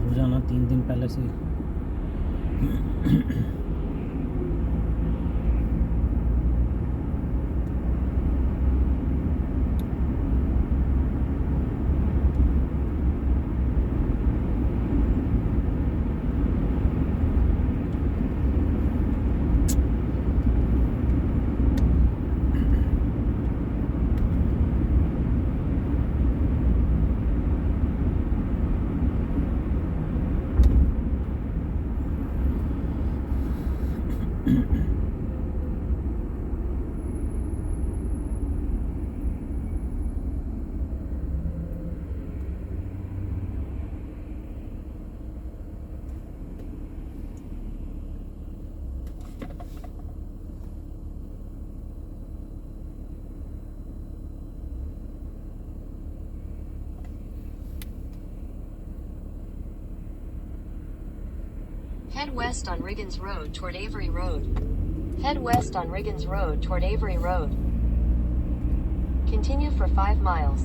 हो जाना 3 दिन पहले से। Head west on Riggins Road toward Avery Road. Head west on Riggins Road toward Avery Road. Continue for 5 miles.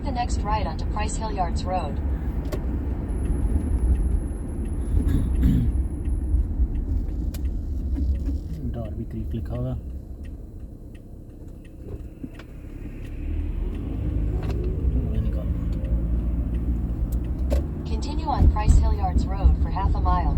Take the next right onto Price Hill Yards Road. Derby creek लिखा हुआ। Continue on Price Hill Yards Road for half a mile.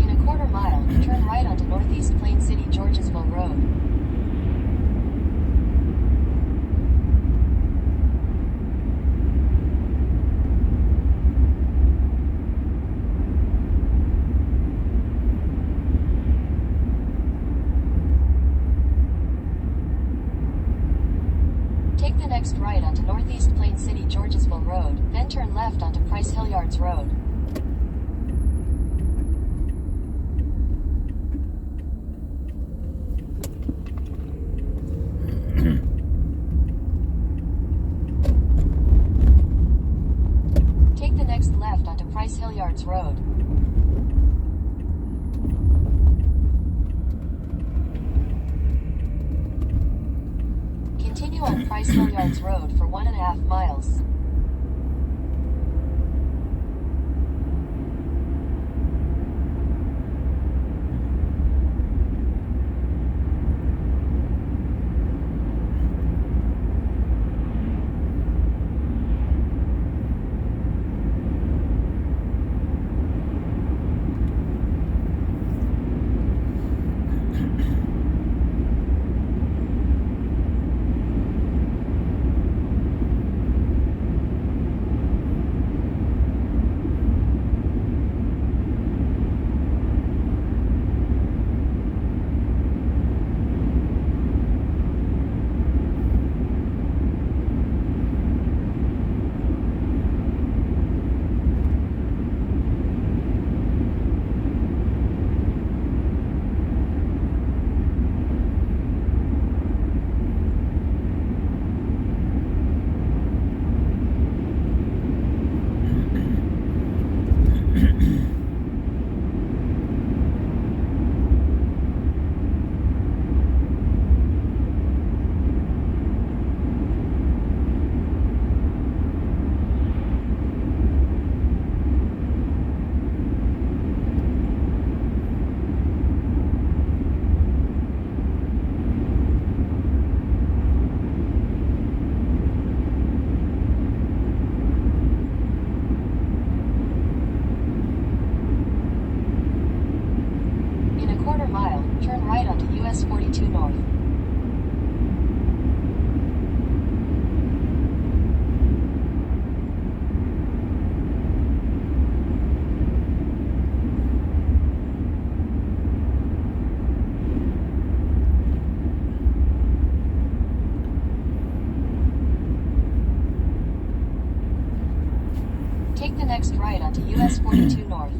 In a quarter mile, turn right onto Northeast Plain City Georgesville Road. Take the next right onto Northeast Plain City Georgesville Road, then turn left onto Price Hill Yards Road. Take the next left onto Price Hill Yards Road. Continue on Price Hill Yards Road for 1.5 miles. In a quarter mile, turn right onto US 42 North. Take the next right onto US 42 North.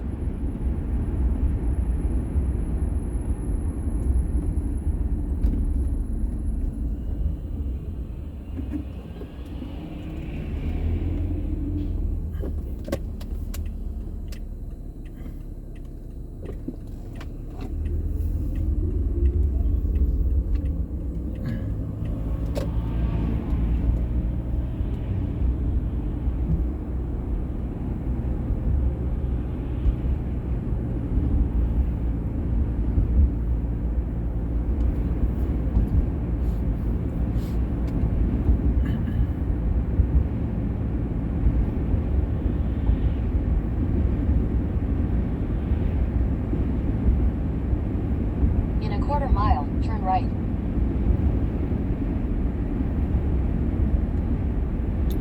In a quarter mile, turn right.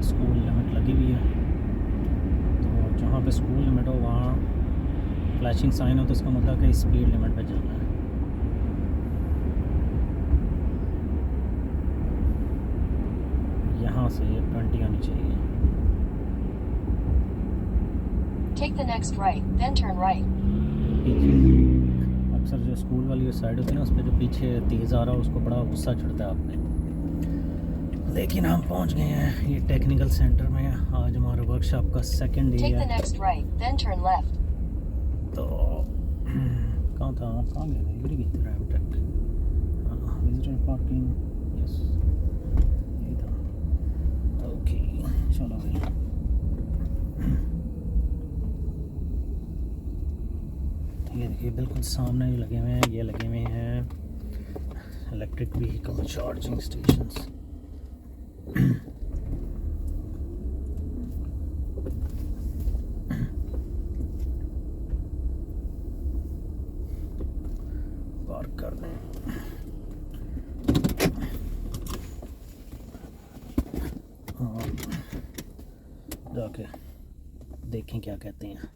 School limit लगी हुई है, तो जहाँ पे school limit हो वहाँ flashing sign हो तो इसका मतलब कि स्पीड लिमिट पे जाना है। यहाँ से 20 आनी चाहिए। Take the next right, then turn right. अक्सर जो स्कूल वाली साइड होती है ना, उस पर जो पीछे तेज़ आ रहा है उसको बड़ा गुस्सा चढ़ता है आप पे। लेकिन हम पहुंच गए हैं ये टेक्निकल सेंटर में। आज हमारे वर्कशॉप का सेकंड डे Take the है। next right, then turn left. तो कहाँ था, कहाँ गए थे, इधर ही गए थे Ram tech, visitor parking, yes यही था। ओके चलो भाई। ये देखिए बिल्कुल सामने ही लगे हुए हैं, ये लगे हुए हैं electric vehicle charging stations. Park कर दें और जाके देखें क्या कहते हैं।